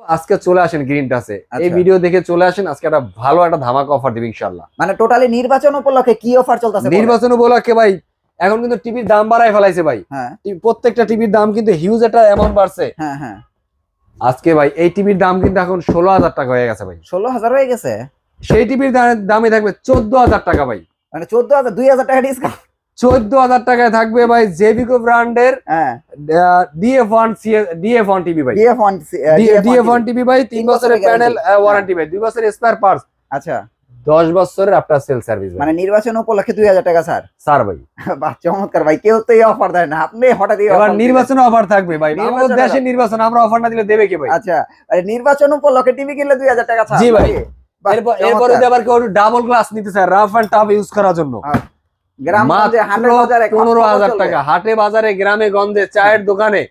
আজকে চলে আসেন গ্রিন টাচে, এই ভিডিও দেখে চলে আসেন। আজকে একটা ভালো একটা ধামাকা অফার দিব ইনশাআল্লাহ। মানে টোটালি নির্বাচন উপলক্ষে কি অফার চলতেছে? নির্বাচন উপলক্ষে ভাই এখন কিন্তু টিভির দাম বাড়ায় ফেলাইছে ভাই। হ্যাঁ, প্রত্যেকটা টিভির দাম কিন্তু হিউজ একটা অ্যামাউন্ট বাড়ছে। হ্যাঁ হ্যাঁ, আজকে ভাই এই টিভির দাম কিন্তু এখন 16,000 টাকা হয়ে গেছে ভাই। 16,000 হয়ে গেছে। সেই টিভির দামে থাকবে 14,000 টাকা ভাই। মানে 14,000, 2,000 টাকা ডিসকাউন্ট। 14,000 টাকায় থাকবে ভাই জেবিকো ব্র্যান্ডের DF1 টিভি ভাই। DF1 টিভি ভাই 3 বছরের প্যানেল ওয়ারেন্টি ভাই, 2 বছরের স্পেয়ার পার্টস। আচ্ছা, 10 বছরের আফটার সেল সার্ভিস। মানে নির্বাচন উপলক্ষে 2,000 টাকা স্যার ভাই। বাহ, চমৎকার ভাই। কেউ তো এই অফার দেয় না, আপনি হঠাৎ এই এবার নির্বাচনে অফার থাকবে ভাই। আমাদের দেশে নির্বাচন, আমরা অফার না দিলে দেবে কে ভাই? আচ্ছা, নির্বাচন উপলক্ষে টিভি কিনলে 2,000 টাকা ছাড়। জি ভাই। এরপরে আবার কেউ ডাবল গ্লাস নিতে চায় রাফ এন্ড টাফ ইউজ করার জন্য, গ্রামগঞ্জে হাটে বাজারে 15,000 টাকা। হাটে বাজারে গ্রামে গঞ্জে চায়ের দোকানে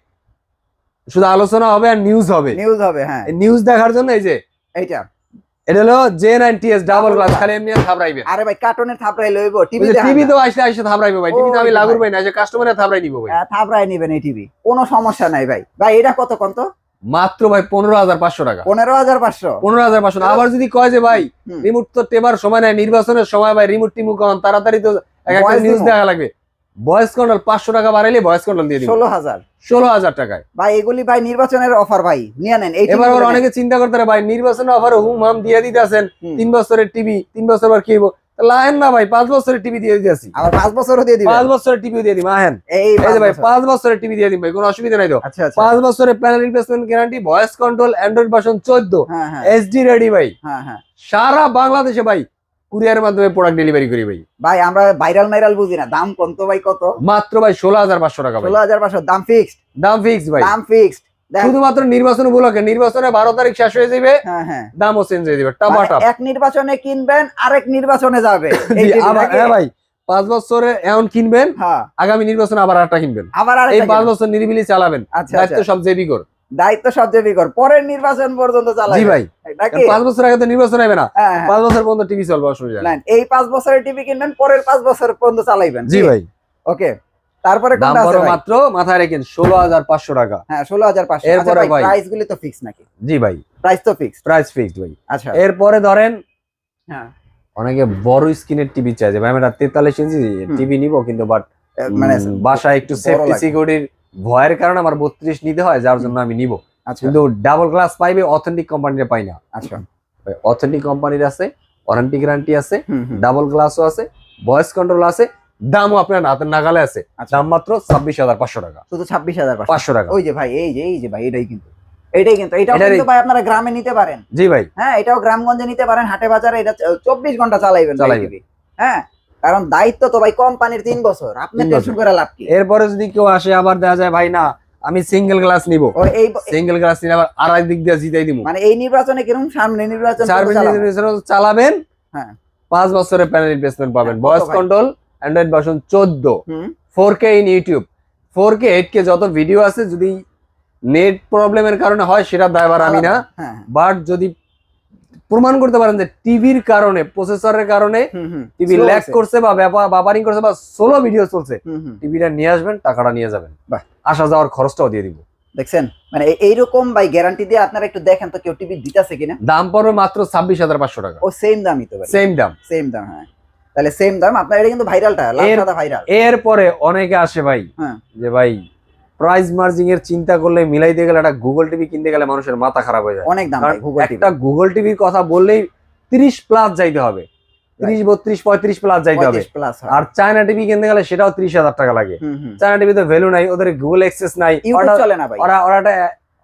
শুধু আলোচনা হবে আর নিউজ হবে। হ্যাঁ, নিউজ দেখার জন্য এই যে এইটা এটা হলো J9TS ডাবল গ্লাস। খালি এমনি থাবরাইবেন। আরে ভাই, কার্টুনের থাবরাই লইবো টিভি তো আসলে থাবরাইবে ভাই। টিভি তো আমি লাগুর ভাই না, যে কাস্টমারে থাবরাই নিব ভাই। থাবরাই নিবেন এই টিভি, কোনো সমস্যা নাই ভাই। ভাই এটা কত কত? মাত্র ভাই 15,500 টাকা। 15,500। 15,500। আবার যদি কয় যে ভাই রিমোট তো টেবার সময় নাই, নির্বাচনের সময় ভাই রিমোট টিমু কন তাড়াতাড়ি তো একটা নিউজ দেখা লাগবে, ভয়েস কন্ট্রোল 500 টাকা বাড়াইলে ভয়েস কন্ট্রোল দিয়ে দিব 16,000 টাকায় ভাই। এগুলি ভাই নির্বাচনের অফার ভাই, নিয়ে নেন। এবার অনেকে চিন্তা করতে পারে ভাই নির্বাচনের অফার হুম হাম দিয়ে দিতেছেন, 3 বছরের টিভি, 3 বছর পর কি হইব? লাহেন না ভাই, 5 বছরের টিভি দিয়ে দিতেছি। আবার 5 বছরও দিয়ে দিবেন? 5 বছরের টিভি দিয়ে দিই আহেন। এই যে ভাই 5 বছরের টিভি দিয়ে দিই ভাই, কোনো অসুবিধা নাই তো। 5 বছরের panel replacement guarantee, voice control, Android version 14, HD ready ভাই। সারা বাংলাদেশে ভাই কুরিয়ারের মাধ্যমে প্রোডাক্ট ডেলিভারি করি ভাই। ভাই আমরা ভাইরাল বুঝি না, দাম কত ভাই? কত? মাত্র ভাই 16,500 টাকা ভাই। 16,500 দাম ফিক্সড? দাম ফিক্সড ভাই, দাম ফিক্সড। শুধুমাত্র নির্বাচন উপলক্ষে। নির্বাচনে 12 তারিখ শেষ হয়ে যাবে, দামও চেঞ্জ হয়ে যাবে টাপাটাপ। এক নির্বাচনে কিনবেন, আরেক নির্বাচনে যাবে। হ্যাঁ ভাই, 5 বছরে এখন কিনবেন, আগামী নির্বাচনে আবার আরেকটা কিনবেন, এই 5 বছর নিরিবিলি চালাবেন। দায়িত্ব সব জেবিকর, পরের নির্বাচন পর্যন্ত চালাবেন। জি ভাই, 5 বছর আগে তো নির্বাচন হবে না, 5 বছর পর্যন্ত টিভি চলবে, অসুবিধা নাই। এই 5 বছরের টিভি কিনবেন, পরের 5 বছর পর্যন্ত চালাইবেন। জি ভাই। ওকে, তারপরে দাম পড়ে মাত্র মাথায় রাখেন 16,500 টাকা। হ্যাঁ, 16,500। এরপরে ভাই প্রাইস গুলি তো ফিক্স নাকি? জি ভাই, প্রাইস তো ফিক্স। প্রাইস ফিক্সড ভাই। আচ্ছা, এরপরে ধরেন অনেকে বড় স্ক্রিনের টিভি চায়, যে ভাই আমরা 43 ইঞ্চি টিভি নিব, কিন্তু বাট মানে বাসায় একটু সেফটি সিকিউরিটির ভয়ের কারণে আমার 32 নিতে হয়, যার জন্য আমি নিব। কিন্তু ডাবল গ্লাস পাইবে, অথেন্টিক কোম্পানির পাই না। আচ্ছা, অথেন্টিক কোম্পানির আছে, ওয়ারেন্টি গ্যারান্টি আছে, ডাবল গ্লাসও আছে, ভয়েস কন্ট্রোল আছে, দামও আপনার হাতের নাগালে আছে। দাম মাত্র 26,500 টাকা। শুধু 26,500 টাকা। ওই যে ভাই, এই যে ভাই, এটাও কিন্তু ভাই আপনারা গ্রামে নিতে পারেন। জি ভাই। হ্যাঁ, এটাও গ্রামগঞ্জে নিতে পারেন, হাটে বাজারে। এটা 24 ঘন্টা চালাইবেন। হ্যাঁ, কারণ দায়িত্ব তো ভাই কোম্পানির 3 বছর, আপনি টেনশন করে লাভ কি? এরপরে যদি কেউ আসে আবার দেখা যায় ভাই না আমি সিঙ্গেল গ্লাস নিব, এই সিঙ্গেল গ্লাস নিলে আবার আড়াই দিক দিয়ে জিতাই দিব। মানে এই নির্বাচনে কিরকম সামনে নির্বাচন চালাবেন, 5 বছরের প্যানেল রিপ্লেসমেন্ট পাবেন, voice control, Android version 14, 4K in YouTube, 4K 8K যত ভিডিও আছে। যদি নেট প্রবলেমের কারণে হয় সেটা দায়ভার আমি না, বাট যদি প্রমাণ করতে পারেন যে টিভির কারণে, প্রসেসরের কারণে টিভি ল্যাগ করছে বা বাবারিং করছে বা সোলো ভিডিও চলছে, টিভিটা নিয়ে আসবেন, টাকাটা নিয়ে যাবেন, আসা যাওয়ার খরচটাও দিয়ে দিব। দেখছেন, মানে এইরকম ভাই গ্যারান্টি দিয়ে আপনারা একটু দেখেন তো কেউ টিভি দিতেছে কিনা। দাম পড়বে মাত্র 26,500 টাকা। ও সেম দামই তো ভাই, সেম দাম। হ্যাঁ, তাহলে সেম দাম। আপনার এটা কিন্তু ভাইরালটা ভাইরাল। এরপরে অনেকে আসে ভাই যে ভাই প্রাইস মার্জিং এর চিন্তা করলে, মিলাইতে গেলে একটা গুগল টিভি কিনতে গেলে মানুষের মাথা খারাপ হয়ে যায়। অনেক দাম ভাই গুগল টিভি। একটা গুগল টিভির কথা বললেই 30 প্লাস যাইতে হবে, 30, 32, 35 প্লাস যাইতে হবে। আর চায়না টিভি কিনতে গেলে সেটাও 30,000 টাকা লাগে। চায়না টিভি তো ভ্যালু নাই, ওদের গুগল অ্যাক্সেস নাই, চলে না ভাই।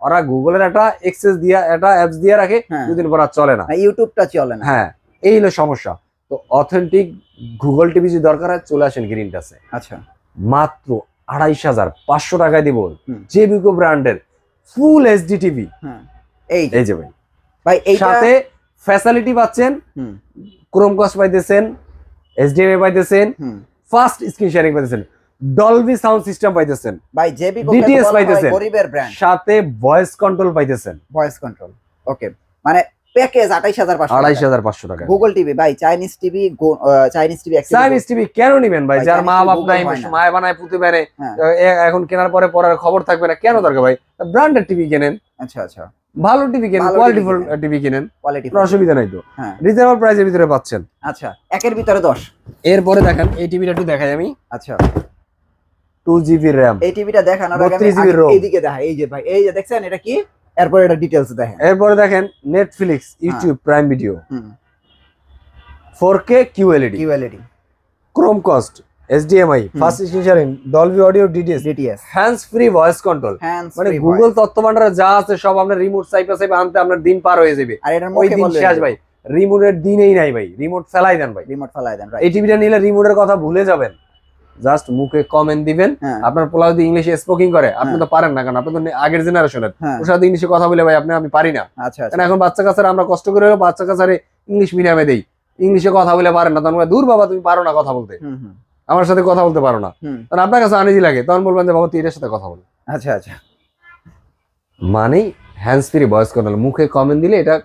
ওরা গুগলের একটা অ্যাক্সেস দিয়া, একটা অ্যাপস দিয়ে রাখে, দুদিন পর আর চলে না, ইউটিউবটা চলে না। হ্যাঁ, এই হলো সমস্যা। তো অথেন্টিক গুগল টিভি যদি দরকার হয় চলে আসেন গ্রিন টাচে। আচ্ছা, মাত্র 28,500 টাকায় দিব জেবিকো ব্র্যান্ডের ফুল এইচডি টিভি। এই যে ভাই, সাথে ফ্যাসিলিটি পাচ্ছেন, ক্রোমকাস্ট পাইতেছেন, এইচডিএমআই পাইতেছেন, ফাস্ট স্ক্রিন শেয়ারিং পাইতেছেন, ডলবি সাউন্ড সিস্টেম পাইতেছেন ভাই, জেবিকো ডিটিএস পাইতেছেন, গরিবের ব্র্যান্ড, সাথে ভয়েস কন্ট্রোল পাইতেছেন। ভয়েস কন্ট্রোল, ওকে, মানে প্যাকেজ 28,500 টাকা। গুগল টিভি ভাই, চাইনিজ টিভি কেন নিবেন ভাই? যার মা বাপ নাই, মায় বানায় পুঁতে বেড়ে, এখন কেনার পরে পড়ার খবর থাকবে না, কেন দরকার ভাই? ব্র্যান্ডেড টিভি কেনেন। আচ্ছা আচ্ছা। ভালো টিভি কিনেন, ভালো কোয়ালিটিফুল TV কিনেন। টিভি কিনেন, কোয়ালিটি কোনো অসুবিধা নাই তো। হ্যাঁ রিজনেবল প্রাইসের ভিতরে পাচ্ছেন। আচ্ছা, একের ভিতরে 10। এরপরে দেখেন এই টিভিটা একটু দেখাই আমি। আচ্ছা 2GB র্যাম, এই টিভিটা দেখানোর আগে 32 GB আমি ROM। এইদিকে দেখা, এই যে ভাই এই যে দেখছেন এটা কি, এরপর এটা ডিটেইলস দেখেন। এরপরে দেখেন নেটফ্লিক্স, ইউটিউব, প্রাইম ভিডিও, হুম 4K QLED, QLED, Chromecast, HDMI, fast screen, Dolby audio, DTS, DTS, hands free voice control. Hands মানে ফ্রি গুগল তথ্য ভান্ডারে যা আছে সব আপনার রিমোট সাইপে আনতে আপনার দিন পার হয়ে যাবে। আর এটার ওই মুখে দিন বললে শেষ ভাই, রিমোটের দিনেই নাই ভাই, রিমোট ফেলাই দেন ভাই। রিমোট ফেলাই দেন, এই টিভিটা নিলে রিমোটের কথা ভুলে যাবেন, জাস্ট মুখে কমেন্ট দিবেন। হ্যাঁ আপনার পোলা যদি ইংলিশে স্পোকিং করে আপনি তো পারেন না, কারণ আপনি তো আগের জেনারেশনের, হ্যাঁ ওর সাথে ইংলিশে কথা বলে ভাই আমি পারি না। আচ্ছা কারণ আচ্ছা এখন বাচ্চা কাচ্চারা আমরা কষ্ট করে বাচ্চা কাচ্চারে ইংলিশ মিডিয়ামে দেই, ইংলিশে কথা বলে পারেন না, তখন বলে, দূর বাবা তুমি পারো না কথা বলতে, হুম হুম আমার সাথে কথা বলতে পারো না। হুম তখন আপনার কাছে আনিজি লাগে, তখন বলবেন যে বাবা তুই এটার সাথে কথা বল। আচ্ছা আচ্ছা, মানে হ্যান্ডস ফ্রি ভয়েস কন্ট্রোল, মুখে কমেন্ট দিলে এটা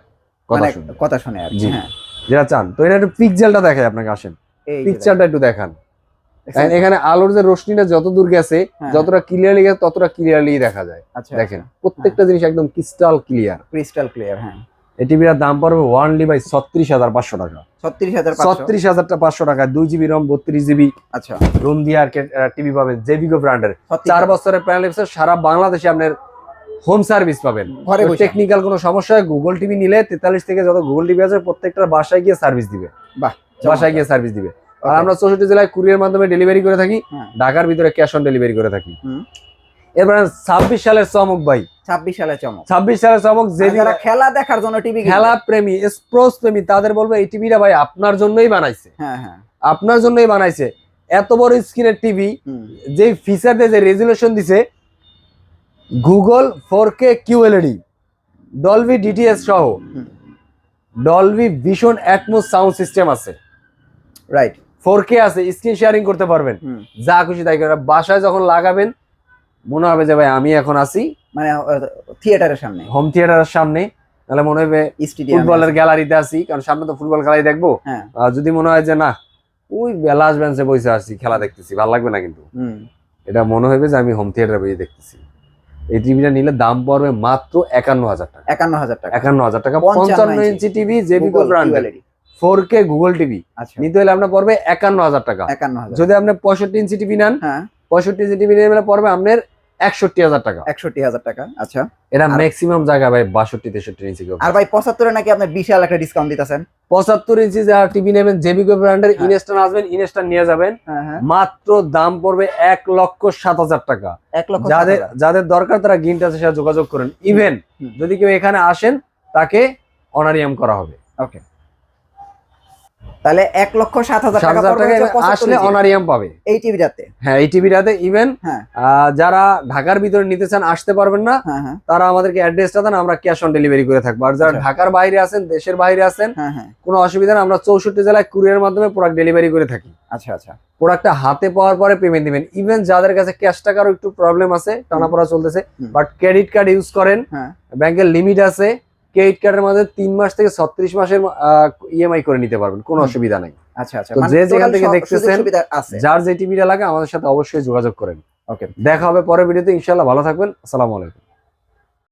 কথা মানে শুনবে, কথা শুনে আর কি। জি। হ্যাঁ যেটা চান তো এটা একটু পিক্সেলটা দেখায় আপনাকে, আসেন এই যে পিকচারটা একটু দেখান। দেখছেন? এখানে আলোর যে রশ্মিটা যত দূর গেছে, হ্যাঁ, যতটা ক্লিয়ারলি গেছে ততটা ক্লিয়ারলি দেখা যায়। আচ্ছা দেখেন প্রত্যেকটা জিনিস একদম ক্রিস্টাল ক্লিয়ার। Crystal clear. হ্যাঁ এই টিভিটার দাম পড়বে ওয়ানলি বাই 36,500 টাকা। 36,500। 36,500 টাকা, 2GB রম, 32GB আচ্ছা রুম দিয়ে আর টিভি পাবেন জেবিকো ব্র্যান্ডের। 36,000 4 বছরের প্যানেল, সারা বাংলাদেশে আপনার হোম সার্ভিস পাবেন। ঘরে বসে। টেকনিক্যাল কোনো সমস্যা হয় গুগল টিভি নিলে 43 থেকে যত গুগল টিভি আছে প্রত্যেকটার বাসায় গিয়ে সার্ভিস দিবে, বাহ বাসায় গিয়ে সার্ভিস দিবে। আর Okay. আমরা 64 জেলায় কুরিয়ার মাধ্যমে ডেলিভারি করে থাকি, হ্যাঁ। ঢাকার ভিতরে ক্যাশ অন ডেলিভারি করে থাকি। হুম। এরপর 26 সালের চমক ভাই, 26 সালে চমক। 26 সালের চমক, যে যারা খেলা দেখার জন্য টিভি খেলা প্রেমী, স্পোর্টস প্রেমী তাদের বলবো এই টিভিটা ভাই আপনার জন্যই বানাইছে, হ্যাঁ হ্যাঁ আপনার জন্যই বানাইছে। এত বড় স্ক্রিনের টিভি, হুম যে ফিচার দিয়ে যে রেজুলেশন দিছে, Google 4K QLED, Dolby DTS সহ hmm Dolby Vision Atmos sound system আছে, রাইট 4K আছে, স্ক্রিন শেয়ারিং করতে পারবেন, হুম যা খুশি তাই করেন। বাসায় যখন লাগাবেন মনে হবে যে ভাই আমি এখন আছি মানে থিয়েটারের সামনে, হোম থিয়েটারের সামনে, তাহলে মনে হবে স্টেডিয়াম, ফুটবলের গ্যালারিতে আছি, কারণ সামনে তো ফুটবল খেলাই দেখবো। হ্যাঁ আর যদি মনে হয় যে না ওই লাস্ট বেঞ্চে বসে আছি খেলা দেখতেছি, ভালো লাগবে না, কিন্তু হুম এটা মনে হবে যে আমি হোম থিয়েটারে বসে দেখতেছি। এই টিভিটা নিলে দাম পড়বে মাত্র 51,000 টাকা। 51,000 টাকা। 51,000 টাকা, 55 55 ইঞ্চি টিভি, জেবিকো Google ব্র্যান্ডের QLED। 4K গুগল টিভি আচ্ছা নিতে হলে আপনার পড়বে 51,000 টাকা। 51,000। যদি আপনি 65 ইঞ্চি টিভি নেন, হ্যাঁ 65 ইঞ্চি টিভি নিলে পড়বে আপনার 61,000 টাকা। 61,000 টাকা। আচ্ছা এটা আর- ম্যাক্সিমাম জায়গা ভাই 62 63 ইঞ্চি কেউ। আর ভাই 75 নাকি আপনি বিশাল একটা ডিসকাউন্ট দিতেছেন। 75 ইঞ্চি যারা টিভি নেবেন জেবিকো ব্র্যান্ডের, হ্যাঁ। ইনস্টান আসবেন, ইনস্টান নিয়ে যাবেন, হ্যাঁ হ্যাঁ মাত্র দাম পড়বে 1,07,000 টাকা। 1,07,000 যাদের দরকার তারা গিন্টাসের সাথে যোগাযোগ করেন। ইভেন হুম। যদি কেউ এখানে আসেন তাকে অনারিয়াম করা হবে। ওকে, তাহলে 1,07,000 টাকা 7,000 পড়বে টাকা হচ্ছে 75 আসলে ইঞ্চি। অনারিয়াম পাবে এই টিভিটাতে। হ্যাঁ এই টিভিটাতে। ইভেন হ্যাঁ যারা ঢাকার ভিতরে নিতে চান, আসতে পারবেন না, হ্যাঁ হ্যাঁ তারা আমাদেরকে অ্যাড্রেসটা দেন, আমরা ক্যাশ অন ডেলিভারি করে থাকবো। আর যারা আচ্ছা। ঢাকার বাইরে আছেন, দেশের বাইরে আছেন, হ্যাঁ হ্যাঁ কোনো অসুবিধা নেই, আমরা 64 জেলায় কুরিয়ার মাধ্যমে প্রোডাক্ট ডেলিভারি করে থাকি। আচ্ছা আচ্ছা প্রোডাক্টটা হাতে পাওয়ার পরে পেমেন্ট দিবেন। ইভেন যাদের কাছে ক্যাশ টাকারও একটু প্রবলেম আছে, টানাপড়া চলতেছে, হুম। বাট ক্রেডিট কার্ড ইউজ করেন, হ্যাঁ ব্যাংকের লিমিট আছে, ক্রেডিট কার্ডের মধ্যে 3 মাস থেকে 36 মাসের ইএমআই করে নিতে পারবেন, কোনো হুম। অসুবিধা নাই। আচ্ছা আচ্ছা, তো মানে যে যেখান total থেকে সুযোগ দেখতেছেন, সুবিধা আছে। যার যে টিভিটা লাগে আমাদের সাথে অবশ্যই যোগাযোগ করেন। ওকে, দেখা হবে পরের ভিডিওতে ইনশাআল্লাহ। ভালো থাকবেন, আসসালামু আলাইকুম।